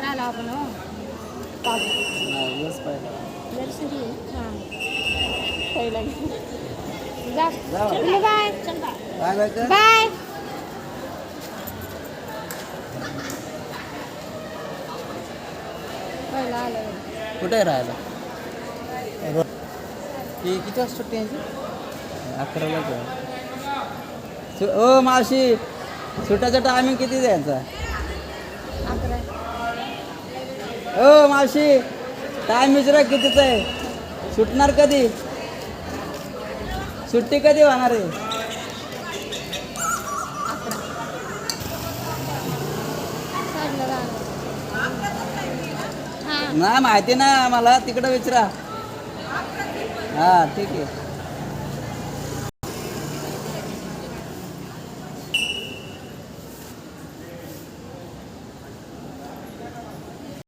आला आपण हो दिवस पहिला हां पहिला जा बाय चल काय बाय बाय पहिला आलं कुठे राहायला ती किती वाजता सुट्टी यांची 11ला ओ मावशी सुटाचा टायमिंग किती द्यायचा 11 ओ मावशी टाइम विचारा कितीचा आहे सुटणार कधी सुट्टी कधी होणार आहे 11 साडला राहणार हां नाही माहिती ना मला तिकडं विचारा हां ठीक आहे